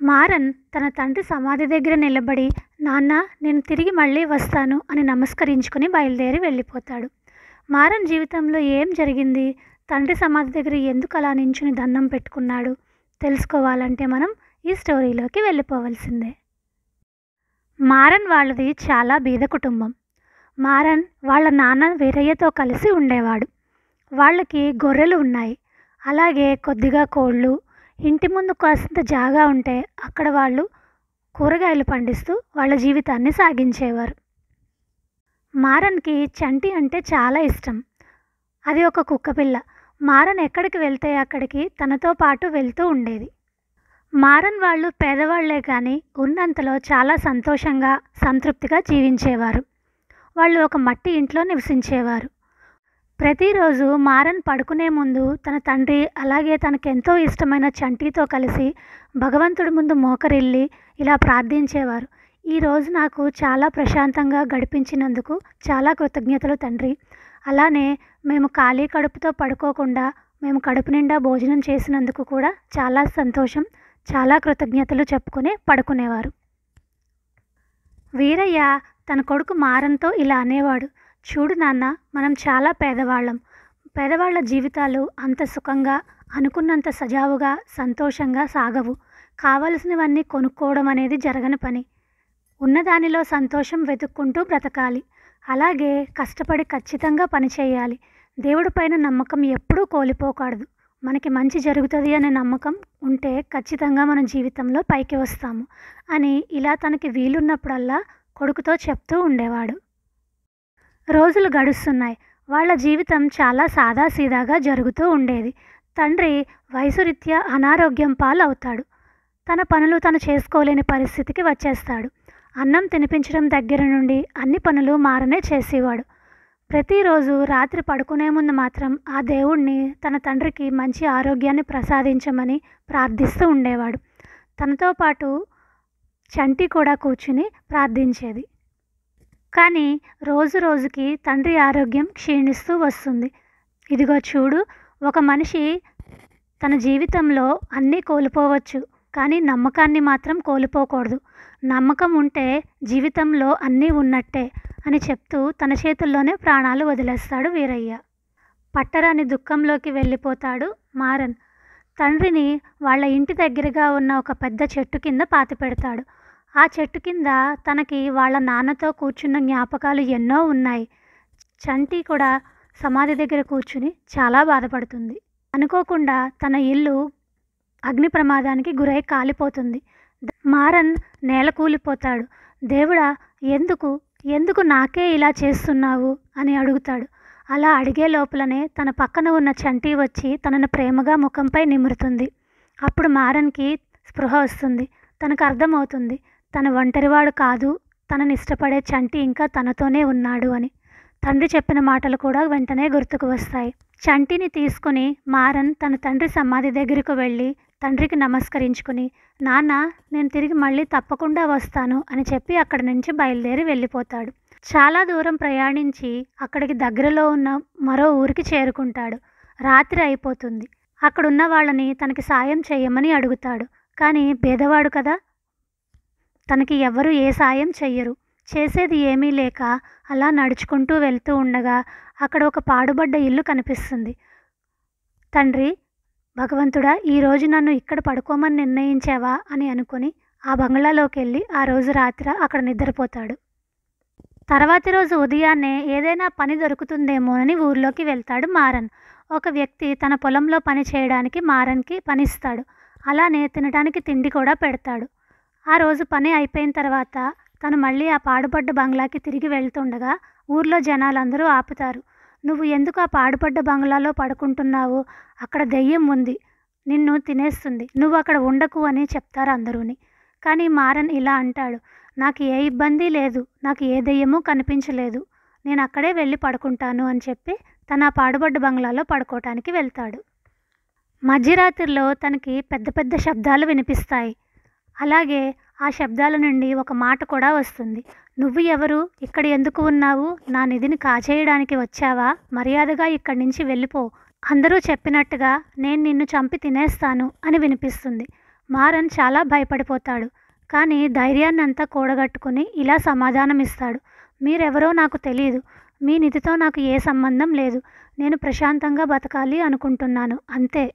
మారన్ తన తండ్రి సమాధి దగ్గర నిలబడి, నాన్న, నేను తిరిగి మళ్ళీ వస్తాను అని నమస్కరించుకుని బయలుదేరి వెళ్ళిపోతాడు. మారన్ జీవితంలో ఏం జరిగింది? తండ్రి సమాధి దగ్గర ఎందుకు అలా నించుని దండం పెట్టుకున్నాడు? తెలుసుకోవాలంటే మనం ఈ స్టోరీలోకి వెళ్ళిపోవలసిందే. మారన్ వాళ్ళది చాలా బీద కుటుంబం. మారన్ వాళ్ళ నాన్న వీరయ్యతో కలిసి ఉండేవాడు. వాళ్ళకి గొర్రెలు ఉన్నాయి, అలాగే కొద్దిగా కోళ్ళు. ఇంటి ముందు కాస్తంత జాగా ఉంటే అక్కడ వాళ్ళు కూరగాయలు పండిస్తూ వాళ్ళ జీవితాన్ని సాగించేవారు. మారన్కి చంటి అంటే చాలా ఇష్టం. అది ఒక కుక్కపిల్ల. మారన్ ఎక్కడికి వెళ్తే అక్కడికి తనతో పాటు వెళ్తూ ఉండేది. మారన్ వాళ్ళు పేదవాళ్లే కానీ ఉన్నంతలో చాలా సంతోషంగా, సంతృప్తిగా జీవించేవారు. వాళ్ళు ఒక మట్టి ఇంట్లో నివసించేవారు. ప్రతిరోజు మారన్ పడుకునే ముందు తన తండ్రి, అలాగే తనకెంతో ఇష్టమైన చంటితో కలిసి భగవంతుడి ముందు మోకరిల్లి ఇలా ప్రార్థించేవారు. ఈరోజు నాకు చాలా ప్రశాంతంగా గడిపించినందుకు చాలా కృతజ్ఞతలు తండ్రి. అలానే మేము ఖాళీ కడుపుతో పడుకోకుండా మేము కడుపు నిండా భోజనం చేసినందుకు కూడా చాలా సంతోషం, చాలా కృతజ్ఞతలు చెప్పుకుని పడుకునేవారు. వీరయ్య తన కొడుకు మారన్తో ఇలా అనేవాడు, చూడు నాన్న, మనం చాలా పేదవాళ్ళం. పేదవాళ్ళ జీవితాలు అంత సుఖంగా, అనుకున్నంత సజావుగా, సంతోషంగా సాగవు. కావలసినవన్నీ కొనుక్కోవడం అనేది జరగని పని. ఉన్నదానిలో సంతోషం వెతుక్కుంటూ బ్రతకాలి. అలాగే కష్టపడి ఖచ్చితంగా పనిచేయాలి. దేవుడి పైన నమ్మకం ఎప్పుడూ కోల్పోకూడదు. మనకి మంచి జరుగుతుంది అనే నమ్మకం ఉంటే ఖచ్చితంగా మన జీవితంలో పైకి వస్తాము అని ఇలా తనకి వీలున్నప్పుడల్లా కొడుకుతో చెప్తూ ఉండేవాడు. రోజులు గడుస్తున్నాయి. వాళ్ళ జీవితం చాలా సాదాసీదాగా జరుగుతూ ఉండేది. తండ్రి వయసు రీత్యా అనారోగ్యం పాలవుతాడు. తన పనులు తను చేసుకోలేని పరిస్థితికి వచ్చేస్తాడు. అన్నం తినిపించడం దగ్గర నుండి అన్ని పనులు మారనే చేసేవాడు. ప్రతిరోజు రాత్రి పడుకునే ముందు మాత్రం ఆ దేవుణ్ణి తన తండ్రికి మంచి ఆరోగ్యాన్ని ప్రసాదించమని ప్రార్థిస్తూ ఉండేవాడు. తనతో పాటు చంటి కూడా కూర్చుని ప్రార్థించేది. కానీ రోజు రోజుకి తండ్రి ఆరోగ్యం క్షీణిస్తూ వస్తుంది. ఇదిగో చూడు, ఒక మనిషి తన జీవితంలో అన్నీ కోల్పోవచ్చు, కానీ నమ్మకాన్ని మాత్రం కోల్పోకూడదు. నమ్మకం ఉంటే జీవితంలో అన్నీ ఉన్నట్టే అని చెప్తూ తన చేతుల్లోనే ప్రాణాలు వదిలేస్తాడు వీరయ్య. పట్టరాని దుఃఖంలోకి వెళ్ళిపోతాడు మారన్. తండ్రిని వాళ్ళ ఇంటి దగ్గరగా ఉన్న ఒక పెద్ద చెట్టు కింద పాతిపెడతాడు. ఆ చెట్టు కింద తనకి వాళ్ళ నాన్నతో కూర్చున్న జ్ఞాపకాలు ఎన్నో ఉన్నాయి. చంటి కూడా సమాధి దగ్గర కూర్చుని చాలా బాధపడుతుంది. అనుకోకుండా తన ఇల్లు అగ్ని ప్రమాదానికి గురై కాలిపోతుంది. మారన్ నేల కూలిపోతాడు. దేవుడా, ఎందుకు నాకే ఇలా చేస్తున్నావు అని అడుగుతాడు. అలా అడిగే లోపలనే తన పక్కన ఉన్న చంటి వచ్చి తనను ప్రేమగా ముఖంపై నిమురుతుంది. అప్పుడు మారన్కి స్పృహ వస్తుంది. తనకు అర్థమవుతుంది, తన ఒంటరివాడు కాదు, తనని ఇష్టపడే చంటి ఇంకా తనతోనే ఉన్నాడు అని. తండ్రి చెప్పిన మాటలు కూడా వెంటనే గుర్తుకు వస్తాయి. చంటిని తీసుకుని మారన్ తన తండ్రి సమాధి దగ్గరకు వెళ్ళి తండ్రికి నమస్కరించుకుని, నాన్న, నేను తిరిగి మళ్ళీ తప్పకుండా వస్తాను అని చెప్పి అక్కడి నుంచి బయలుదేరి వెళ్ళిపోతాడు. చాలా దూరం ప్రయాణించి అక్కడికి దగ్గరలో ఉన్న మరో ఊరికి చేరుకుంటాడు. రాత్రి అయిపోతుంది. అక్కడున్న వాళ్ళని తనకి సాయం చేయమని అడుగుతాడు. కానీ పేదవాడు కదా, తనకి ఎవ్వరూ ఏ సాయం చెయ్యరు. చేసేది ఏమీ లేక అలా నడుచుకుంటూ వెళ్తూ ఉండగా అక్కడ ఒక పాడుబడ్డ ఇల్లు కనిపిస్తుంది. తండ్రి, భగవంతుడా, ఈరోజు నన్ను ఇక్కడ పడుకోమని నిర్ణయించావా అని అనుకుని ఆ బంగ్లాలోకి వెళ్ళి ఆ రోజు రాత్రి అక్కడ నిద్రపోతాడు. తర్వాతి రోజు ఉదయాన్నే ఏదైనా పని దొరుకుతుందేమోనని ఊర్లోకి వెళ్తాడు మారన్. ఒక వ్యక్తి తన పొలంలో పని చేయడానికి మారన్కి పనిస్తాడు. అలానే తినడానికి తిండి కూడా పెడతాడు. ఆ రోజు పని అయిపోయిన తర్వాత తను మళ్ళీ ఆ పాడుపడ్డ బంగ్లాకి తిరిగి వెళ్తుండగా ఊర్లో జనాలందరూ ఆపుతారు. నువ్వు ఎందుకు ఆ పాడుపడ్డ బంగ్లాలో పడుకుంటున్నావు? అక్కడ దెయ్యం ఉంది, నిన్ను తినేస్తుంది, నువ్వు అక్కడ ఉండకు అని చెప్తారు అందరూని. కానీ మారన్ ఇలా అంటాడు, నాకు ఏ ఇబ్బంది లేదు, నాకు ఏ దెయ్యమూ కనిపించలేదు, నేను అక్కడే వెళ్ళి పడుకుంటాను అని చెప్పి తన పాడుబడ్డ బంగ్లాలో పడుకోవటానికి వెళ్తాడు. మధ్యరాత్రిలో తనకి పెద్ద పెద్ద శబ్దాలు వినిపిస్తాయి. అలాగే ఆ శబ్దాల నుండి ఒక మాట కూడా వస్తుంది. నువ్వు ఎవరు? ఇక్కడ ఎందుకు ఉన్నావు? నా నిధిని కాజేయడానికి వచ్చావా? మర్యాదగా ఇక్కడి నుంచి వెళ్ళిపో. అందరూ చెప్పినట్టుగా నేను నిన్ను చంపి తినేస్తాను అని వినిపిస్తుంది. మారన్ చాలా భయపడిపోతాడు. కానీ ధైర్యాన్నంతా కూడగట్టుకుని ఇలా సమాధానమిస్తాడు. మీరెవరో నాకు తెలీదు. మీ నిధితో నాకు ఏ సంబంధం లేదు. నేను ప్రశాంతంగా బతకాలి అనుకుంటున్నాను అంతే.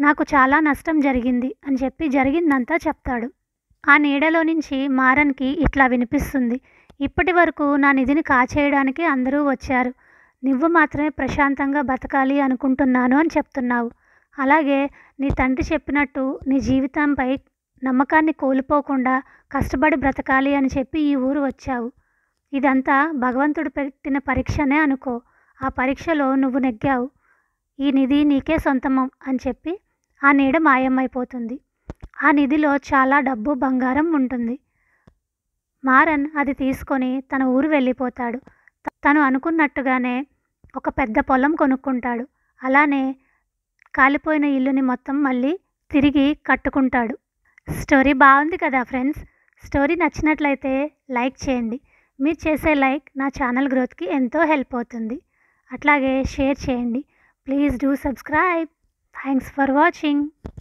నాకు చాలా నష్టం జరిగింది అని చెప్పి జరిగిందంతా చెప్తాడు. ఆ నీడలో నుంచి మారన్కి ఇట్లా వినిపిస్తుంది. ఇప్పటి వరకు నా నిధిని కాచేయడానికి అందరూ వచ్చారు. నువ్వు మాత్రమే ప్రశాంతంగా బతకాలి అనుకుంటున్నాను అని చెప్తున్నావు. అలాగే నీ తండ్రి చెప్పినట్టు నీ జీవితంపై నమ్మకాన్ని కోల్పోకుండా కష్టపడి బ్రతకాలి అని చెప్పి ఈ ఊరు వచ్చావు. ఇదంతా భగవంతుడు పెట్టిన పరీక్షనే అనుకో. ఆ పరీక్షలో నువ్వు నెగ్గావు. ఈ నిధి నీకే సొంతమం అని చెప్పి ఆ నీడ మాయమైపోతుంది. ఆ నిధిలో చాలా డబ్బు బంగారం ఉంటుంది. మారన్ అది తీసుకొని తన ఊరు వెళ్ళిపోతాడు. తను అనుకున్నట్టుగానే ఒక పెద్ద పొలం కొనుక్కుంటాడు. అలానే కాలిపోయిన ఇల్లుని మొత్తం మళ్ళీ తిరిగి కట్టుకుంటాడు. స్టోరీ బాగుంది కదా ఫ్రెండ్స్. స్టోరీ నచ్చినట్లయితే లైక్ చేయండి. మీరు చేసే లైక్ నా ఛానల్ గ్రోత్కి ఎంతో హెల్ప్ అవుతుంది. అట్లాగే షేర్ చేయండి. Please do subscribe. Thanks for watching.